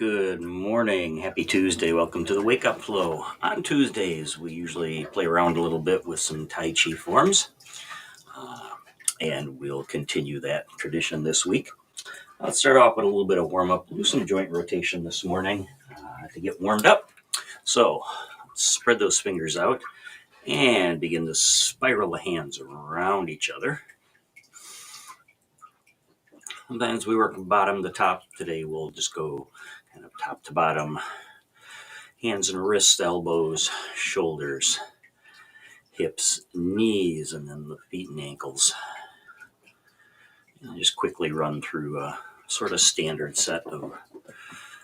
Good morning. Happy Tuesday. Welcome to the Wake Up Flow. On Tuesdays, we usually play around a little bit with some Tai Chi forms, and we'll continue that tradition this week. Let's start off with a little bit of warm-up. Do some joint rotation this morning to get warmed up. So, spread those fingers out and begin to spiral the hands around each other. Sometimes we work from bottom to top. Today we'll just go kind of top to bottom. Hands and wrists, elbows, shoulders, hips, knees, and then the feet and ankles. And just quickly run through a sort of standard set of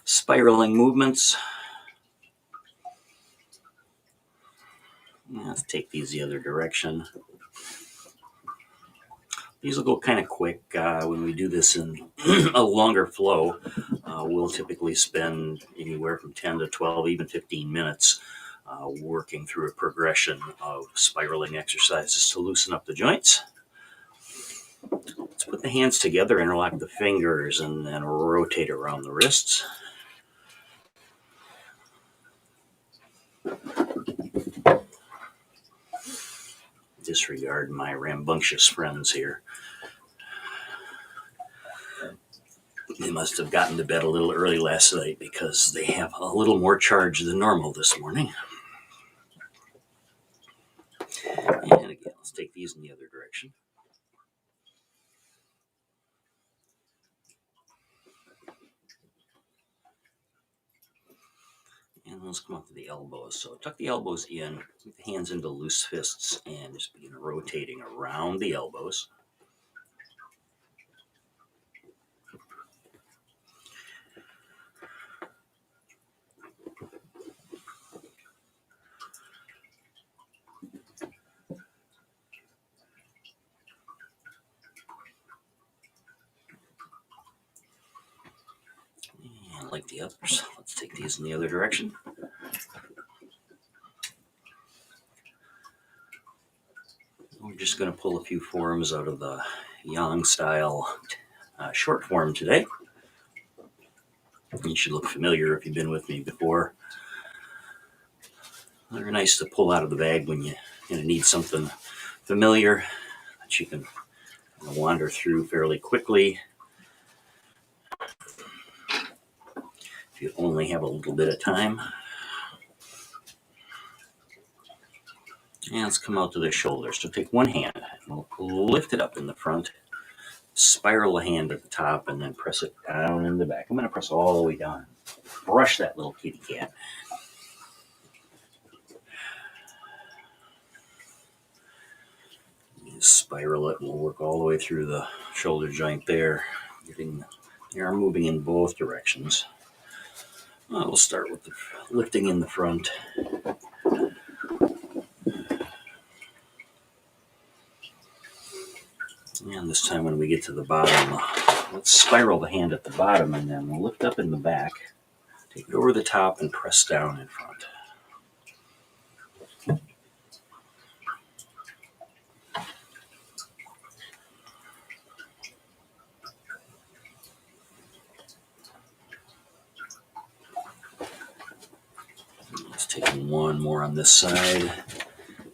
spiraling movements. Let's take these the other direction. These will go kind of quick. When we do this in a longer flow, we'll typically spend anywhere from 10 to 12, even 15 minutes working through a progression of spiraling exercises to loosen up the joints. Let's put the hands together, interlock the fingers, and then rotate around the wrists. Disregard my rambunctious friends here. They must have gotten to bed a little early last night because they have a little more charge than normal this morning. And again, let's take these in the other direction. And let's come up to the elbows. So tuck the elbows in, keep the hands into loose fists, and just begin rotating around the elbows. And like the others, let's take these in the other direction. We're just going to pull a few forms out of the Yang style short form today. You should look familiar if you've been with me before. They're nice to pull out of the bag when you need something familiar that you can wander through fairly quickly. If you only have a little bit of time. And let's come out to the shoulders. So take one hand and we'll lift it up in the front, spiral the hand at the top, and then press it down in the back. I'm going to press all the way down. Brush that little kitty cat. You spiral it, and we'll work all the way through the shoulder joint there, getting the arm moving in both directions. We'll start with the lifting in the front. And this time when we get to the bottom, let's spiral the hand at the bottom and then we'll lift up in the back, take it over the top and press down in front. Let's take one more on this side.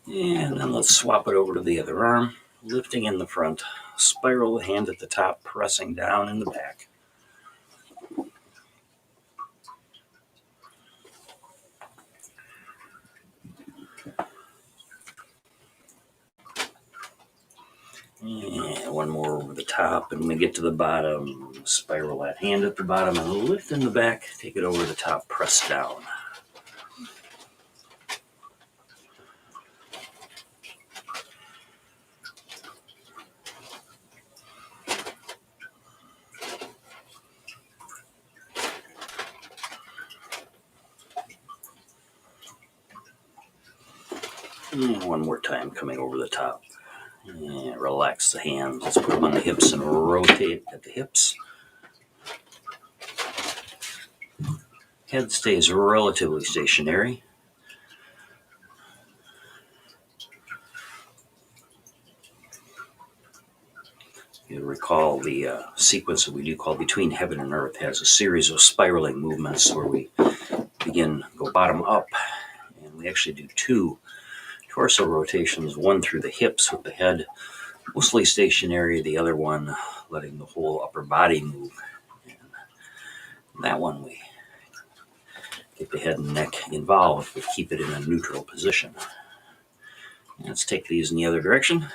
And then let's swap it over to the other arm, lifting in the front, spiral the hand at the top, pressing down in the back. And one more over the top, and when we get to the bottom, spiral that hand at the bottom and lift in the back, take it over the top, press down. And one more time, coming over the top. And relax the hands. Let's put them on the hips and rotate at the hips. Head stays relatively stationary. You recall, the sequence that we do called Between Heaven and Earth has a series of spiraling movements where we go bottom up, and we actually do 2 torso rotations, one through the hips with the head mostly stationary, the other one letting the whole upper body move. And that one we get the head and neck involved, but keep it in a neutral position. Let's take these in the other direction.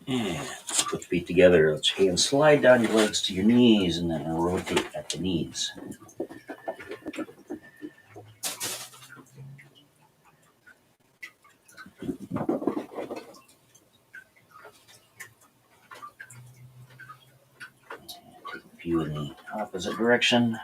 And let's put the feet together. Let's hand slide down your legs to your knees and then rotate at the knees. Take a few in the opposite direction.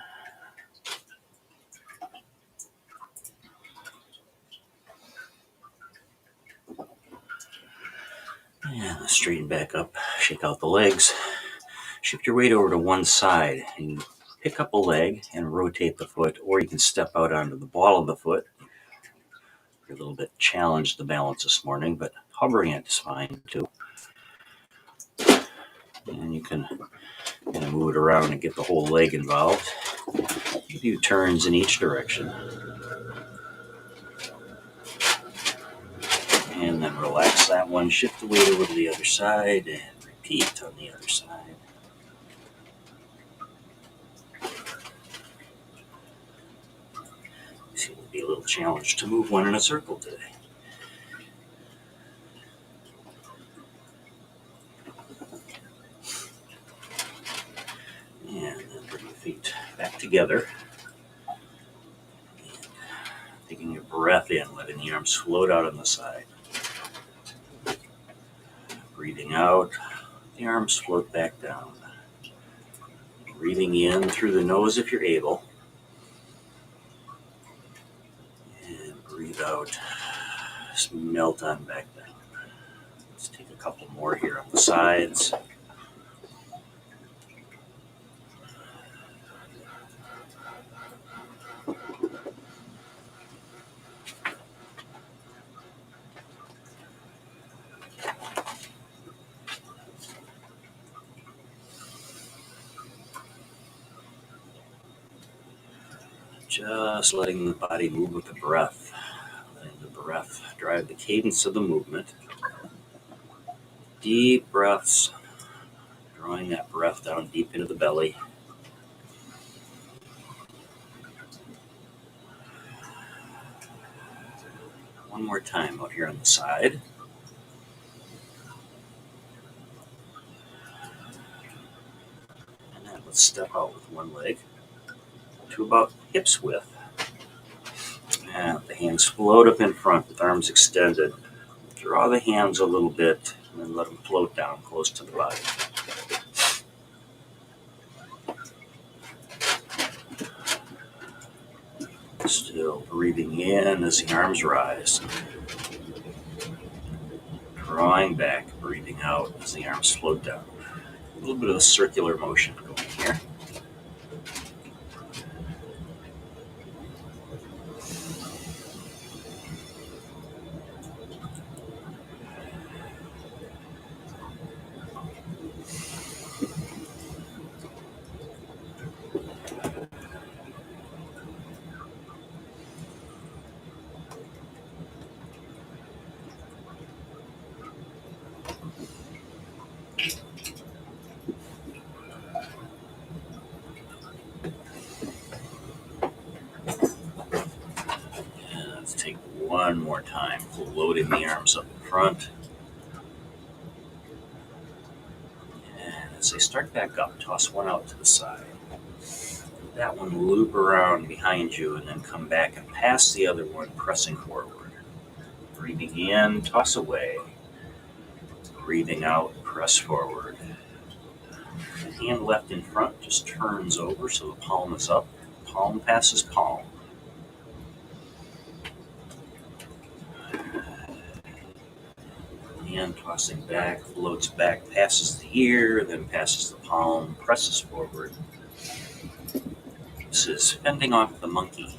And straighten back up, shake out the legs. Shift your weight over to one side and pick up a leg and rotate the foot, or you can step out onto the ball of the foot. You're a little bit challenged the balance this morning, but hovering it is fine too. And you can kind of move it around and get the whole leg involved. A few turns in each direction. And then relax that one, shift the weight over to the other side, and repeat on the other side. Seems to be a little challenge to move one in a circle today. And then bring the feet back together. And taking your breath in, letting the arms float out on the side. Breathing out, the arms float back down. Breathing in through the nose if you're able. And breathe out, just melt on back down. Let's take a couple more here on the sides. Just letting the body move with the breath. Letting the breath drive the cadence of the movement. Deep breaths, drawing that breath down deep into the belly. One more time out here on the side. And then let's step out with one leg to about hips width. And the hands float up in front with arms extended. Draw the hands a little bit and then let them float down close to the body. Still breathing in as the arms rise. Drawing back, breathing out as the arms float down. A little bit of a circular motion going here. Take one more time, floating the arms up in front. And as they start back up, toss one out to the side. That one loop around behind you and then come back and pass the other one, pressing forward. Breathing in, toss away. Breathing out, press forward. The hand left in front just turns over so the palm is up. Palm passes palm. Hand tossing back, floats back, passes the ear, then passes the palm, presses forward. This is fending off the monkey.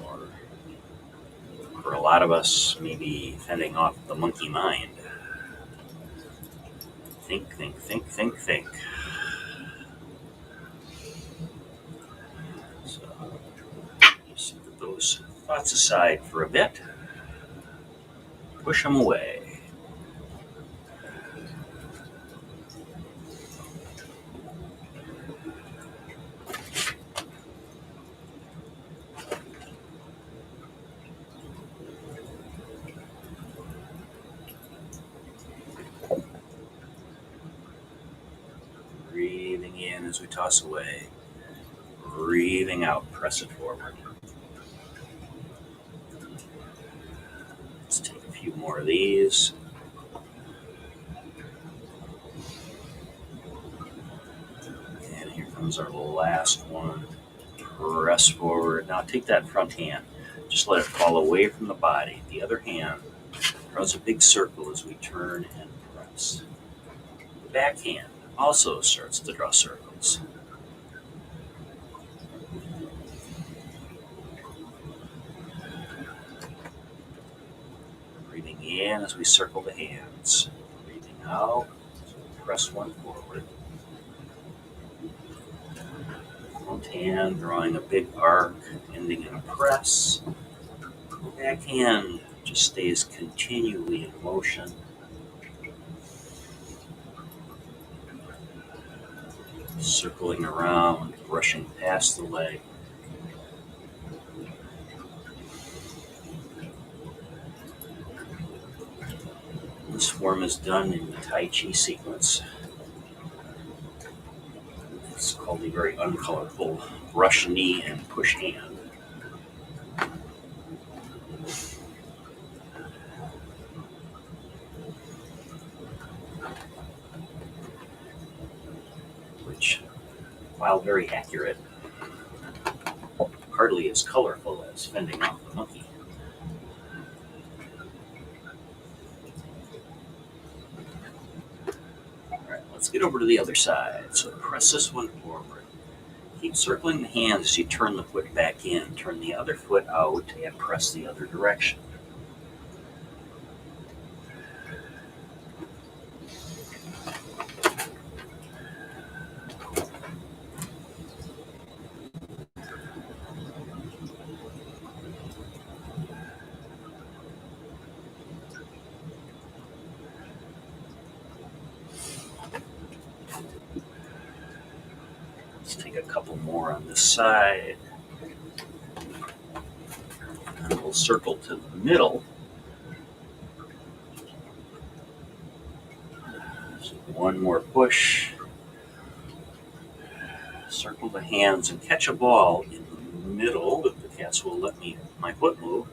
Or for a lot of us, maybe fending off the monkey mind. Think, think, think, think, think. So just put those thoughts aside for a bit. Push them away. Breathing in as we toss away. Breathing out, press it forward. Let's take a few more of these. And here comes our last one. Press forward. Now take that front hand. Just let it fall away from the body. The other hand draws a big circle as we turn and press. The back hand also starts to draw circles. Breathing in as we circle the hands. Breathing out as we press one forward. Front hand drawing a big arc, ending in a press. The back hand just stays continually in motion. Circling around, brushing past the leg. This form is done in the Tai Chi sequence. It's called the very uncolorful brush knee and push hand. Which, while very accurate, hardly as colorful as fending off the monkey. Alright, let's get over to the other side. So press this one forward. Keep circling the hands as you turn the foot back in. Turn the other foot out and press the other direction. Let's take a couple more on this side. And we'll circle to the middle. So one more push. Circle the hands and catch a ball in the middle. If the cats will let me, my foot move.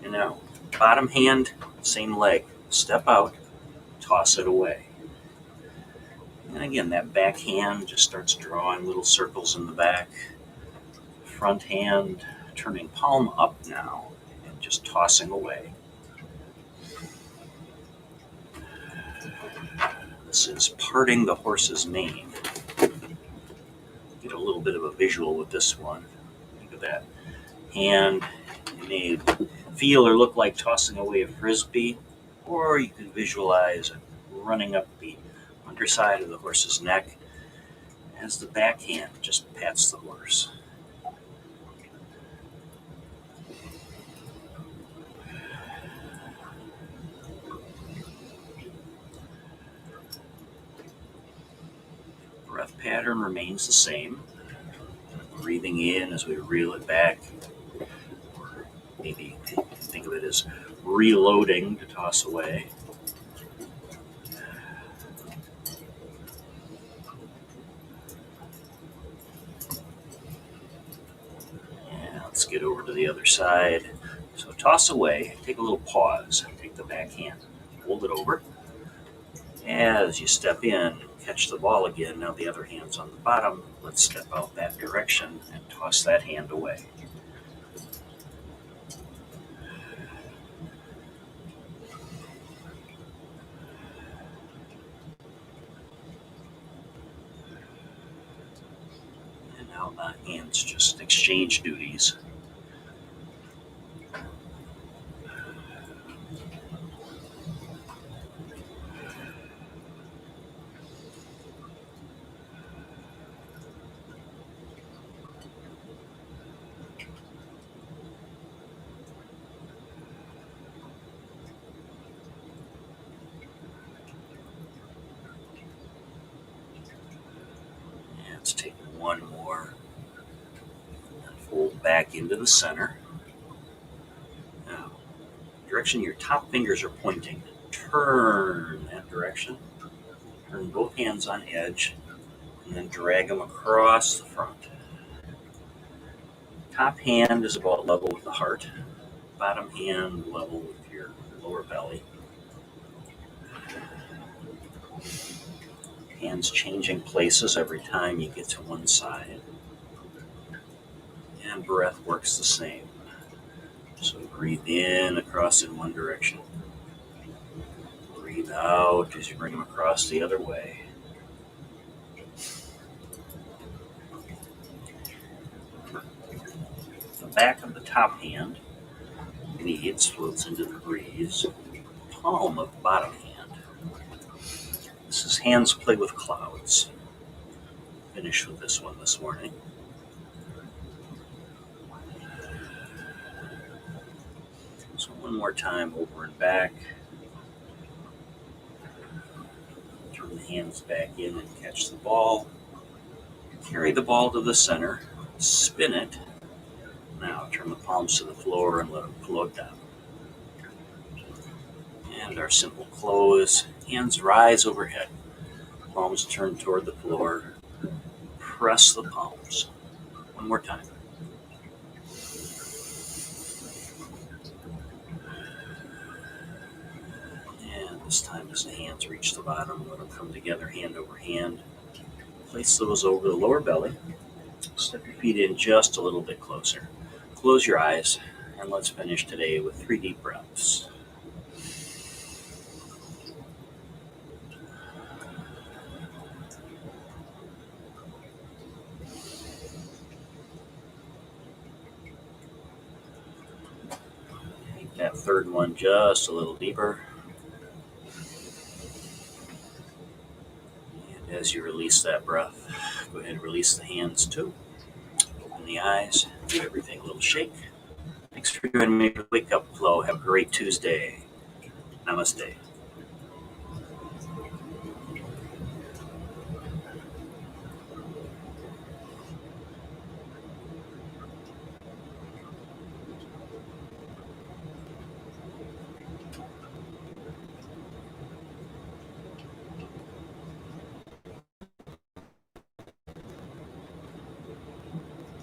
And now, bottom hand, same leg. Step out, toss it away. And again, that back hand just starts drawing little circles in the back. Front hand turning palm up now and just tossing away. This is parting the horse's mane. Get a little bit of a visual with this one. Look at that. Hand, it may feel or look like tossing away a frisbee, or you can visualize it running up the underside of the horse's neck as the back hand just pats the horse. Breath pattern remains the same. Breathing in as we reel it back, or maybe think of it as reloading to toss away. And let's get over to the other side. So toss away, take a little pause, take the back hand, hold it over. As you step in, catch the ball again. Now the other hand's on the bottom. Let's step out that direction and toss that hand away. Hands just exchange duties. And let's take one more and fold back into the center. Now, direction your top fingers are pointing, turn that direction. Turn both hands on edge and then drag them across the front. Top hand is about level with the heart. Bottom hand level with your lower belly. Hands changing places every time you get to one side. And breath works the same. So breathe in across in one direction. Breathe out as you bring them across the other way. The back of the top hand, it floats into the breeze. Palm of the bottom hand. This is hands play with clouds. Finish with this one this morning. So one more time, over and back. Turn the hands back in and catch the ball. Carry the ball to the center. Spin it. Now turn the palms to the floor and let them float down. And our simple close. Hands rise overhead. Palms turn toward the floor. Press the palms. One more time. And this time as the hands reach the bottom, let them come together hand over hand. Place those over the lower belly. Step your feet in just a little bit closer. Close your eyes, and let's finish today with 3 deep breaths. Take that third one just a little deeper. And as you release that breath, go ahead and release the hands too. Open the eyes, give everything a little shake. Thanks for joining me for Wake Up Flow. Have a great Tuesday. Namaste.